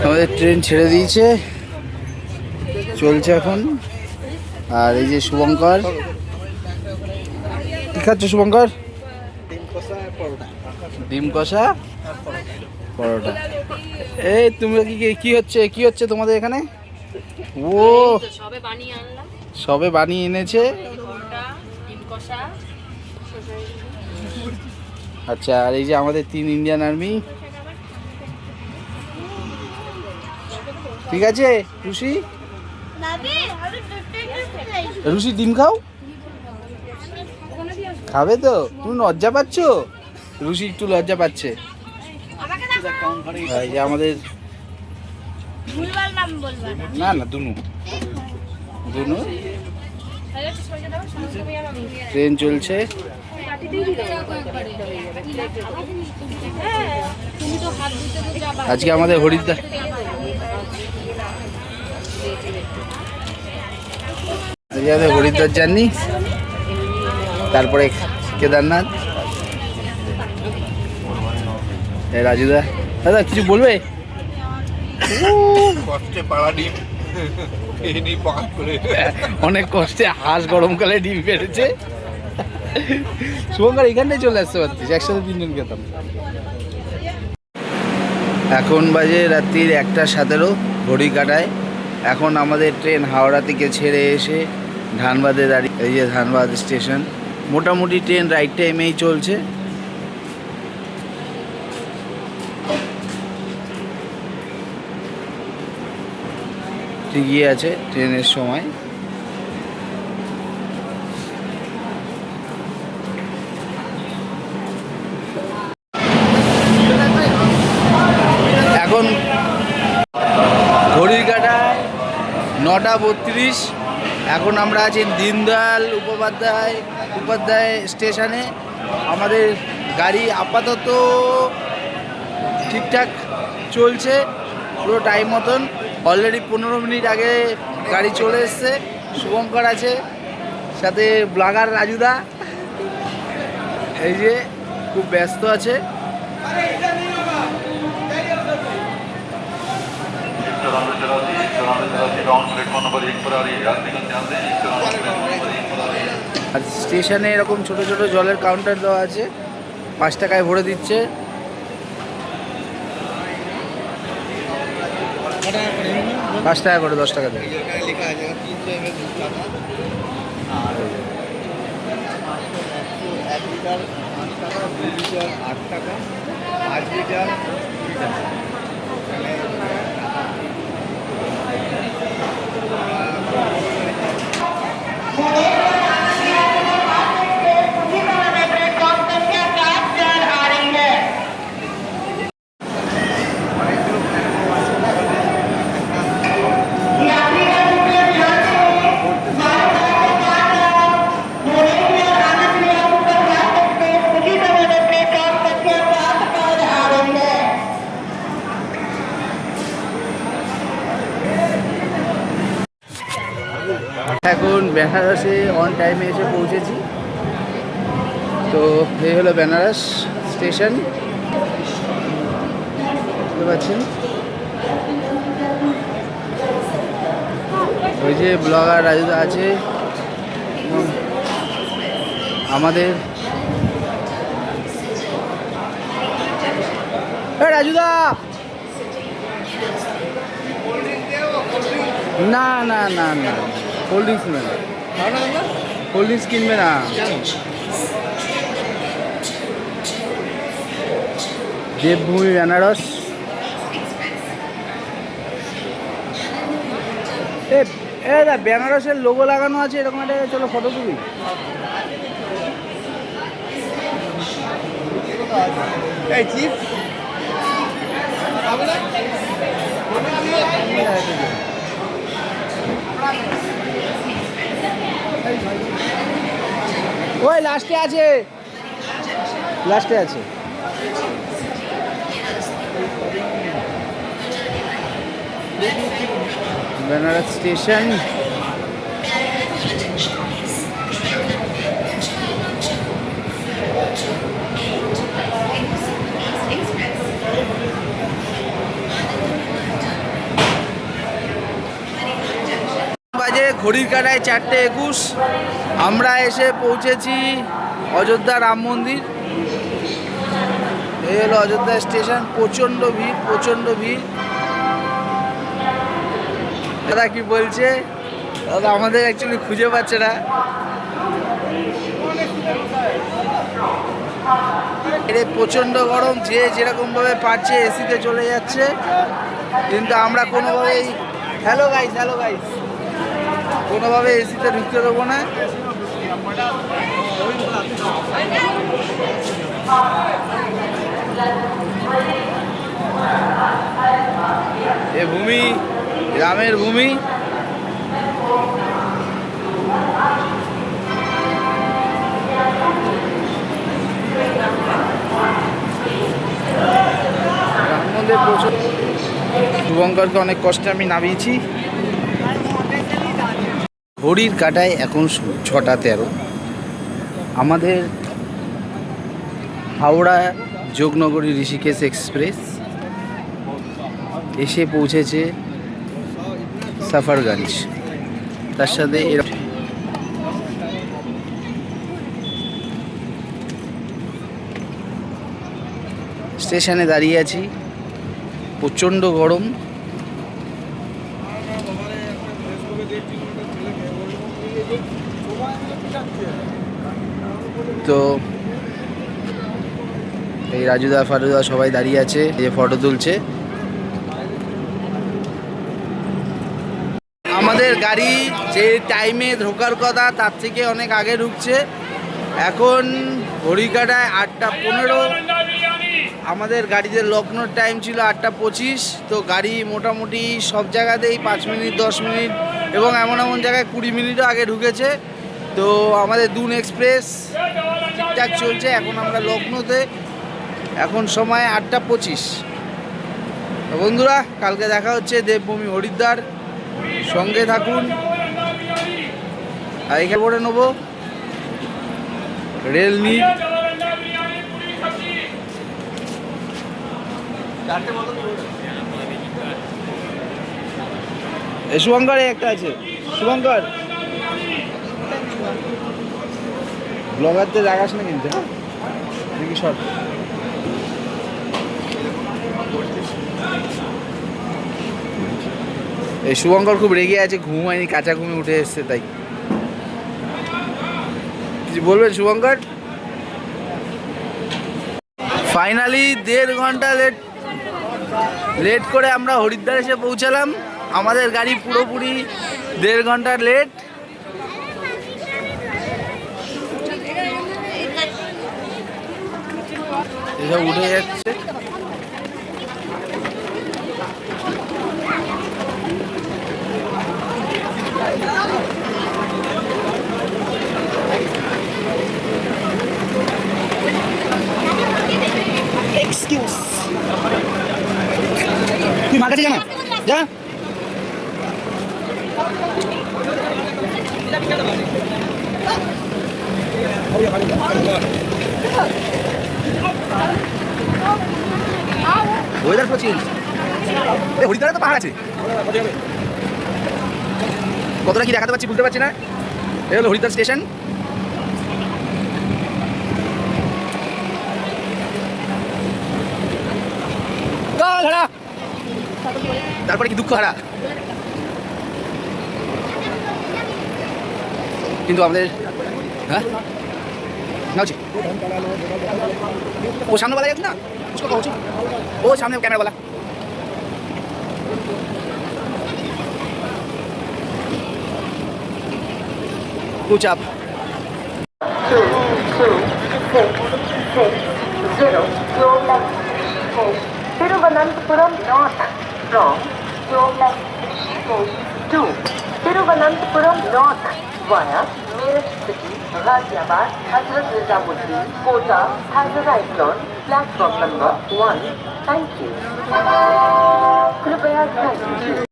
আমাদের ট্রেন ছেড়ে দিয়েছে, চলছে এখন। আর এই যে শুভঙ্কর, কি খাচ্ছ শুভঙ্কর? ডিম কষা পরোটা। এই তুমি কি হচ্ছে, কি হচ্ছে তোমাদের এখানে? ও সবে বানিয়ে এনেছে। আচ্ছা, আর এই যে আমাদের 3 ইন্ডিয়ান আর্মি। ঠিক আছে রুশি, রুশি ডিম খাও, খাবে তো? তুমি লজ্জা পাচ্ছ? রুশি একটু লজ্জা পাচ্ছে। এই যে আমাদের না না দুনু দুনু ট্রেন চলছে। আজকে আমাদের হরিদ্বার, হরিদ্বার জার্নি, তারপরে কেদারনাথ। রাজুদা, দাদা কিছু বলবে? অনেক কষ্টে হাঁস গরমকালে ডিম পেরেছে। শুভঙ্কর এখানটায় চলে আসতে পারতিস, একসাথে 3 জন খেতাম। এখন বাজে রাত্রির 1:17, ঘড়ি কাটায়। এখন আমাদের ট্রেন হাওড়া থেকে ছেড়ে এসে ধানবাদে দাঁড়িয়ে। এই যে ধানবাদ স্টেশন। মোটামুটি ট্রেন রাইট টাইমেই চলছে। ঠিকই আছে ট্রেনের সময়। এখন ঘড়ির কাঁটায় 9:32। এখন আমরা আছি দীনদয়াল উপাধ্যায় স্টেশনে। আমাদের গাড়ি আপাতত ঠিকঠাক চলছে, পুরো টাইম মতন। অলরেডি 15 মিনিট আগে গাড়ি চলে এসছে। শুভঙ্কর আছে, সাথে ব্লগার রাজুদা। এই যে খুব ব্যস্ত আছে। আর স্টেশনে এরকম ছোট ছোট জলের কাউন্টার দেওয়া আছে, 5 টাকায় ভরে দিচ্ছে। পাঁচ টাকা করে, 10 টাকা দেয়। এখন বেনারসে অন টাইমে এসে পৌঁছেছি। তো এই হলো বেনারস স্টেশন, বুঝতে পারছেন। ওই যে ব্লগার রাজুদা আছে, আমাদের রাজুদা। না না না না, কোল্ড ড্রিঙ্কস কিনবে না, কোল্ড ড্রিঙ্কস কিনবে না। দেবভূমি বেনারস। বেনারসের লোগো লাগানো আছে এরকম একটা, চলো ফটো তুলি। এই চিপ ওই লাস্টে আছে, লাস্টে আছে। বেনারস স্টেশন। বাজে, ঘড়ির কাঁটায় 4:21। আমরা এসে পৌঁছেছি অযোধ্যা রাম মন্দির। এই হলো অযোধ্যা স্টেশন। প্রচণ্ড ভিড়, প্রচণ্ড ভিড়। দাদা কি বলছে? দাদা আমাদের অ্যাকচুয়ালি খুঁজে পাচ্ছে না। এটা প্রচণ্ড গরম, যে যেরকমভাবে পারছে এসিতে চলে যাচ্ছে, কিন্তু আমরা কোনোভাবেই হ্যালো গাইস কোনোভাবে এসিতে ঢুকতে দেবো না। এ ভূমি রামের ভূমি। প্রচুর শুভঙ্করকে অনেক কষ্টে আমি নামিয়েছি। ঘড়ির কাঁটায় এখন 6:13। আমাদের হাওড়া যোগনগরী ঋষিকেশ এক্সপ্রেস এসে পৌঁছেছে সাফারগঞ্জ। তার সাথে স্টেশনে দাঁড়িয়ে আছি, প্রচণ্ড গরম। তো এই রাজুদা ফারুদা সবাই দাঁড়িয়ে আছে, এই ফটো তুলছে। আমাদের গাড়ি যে টাইমে ঢোকার কথা তার থেকে অনেক আগে ঢুকছে। এখন ঘড়িকাটায় 8:15। আমাদের গাড়িতে লগ্নোর টাইম ছিল 8:25। তো গাড়ি মোটামুটি সব জায়গাতেই 5 মিনিট 10 মিনিট এবং এমন এমন জায়গায় 20 মিনিটও আগে ঢুকেছে। তো আমাদের দুন এক্সপ্রেস ঠিকঠাক চলছে। এখন আমরা লগ্নোতে, এখন সময় 8:25। তো বন্ধুরা, কালকে দেখা হচ্ছে দেবভূমি হরিদ্বার। সঙ্গে থাকুন। আর এখানে পড়ে নেবো রেল নিয়ে। শুভঙ্কর একটা আছে, শুভঙ্কর ব্লগারদের রাখাস না কিন্তু, দেখি সব। এই শুভঙ্কর খুব রেগে আছে, ঘুমায়নি, কাঁচা ঘুমে উঠে এসছে, তাই কিছু বলবেন শুভঙ্কর? ফাইনালি 1.5 ঘন্টা লেট করে আমরা হরিদ্বার এসে পৌঁছালাম। আমাদের গাড়ি পুরোপুরি 1.5 ঘন্টা লেট। এসব উঠে যাচ্ছে। এক্সকিউজ, তুই মার কাছে যা না, যা। ওয়েদার পুরো চেঞ্জ। হরিদ্বারে তো পাহাড় আছে, কতটা কি দেখাতে পারছি বুঝতে পারছি না। এই হলো হরিদ্বার স্টেশন। তারপরে কি দুঃখ হারা। কিন্তু আমাদের হ্যাঁ ना वो सामने वाला ना उसको कहो वो सामने कैमरा वाला कुछ आप 22660 your next Thiruvananthapuram North from your next to Thiruvananthapuram North via nearest city Ghaziabad, Hazrat Nizamuddin, Kota, has arrived on platform number 1. Thank you. Kripaya thank you.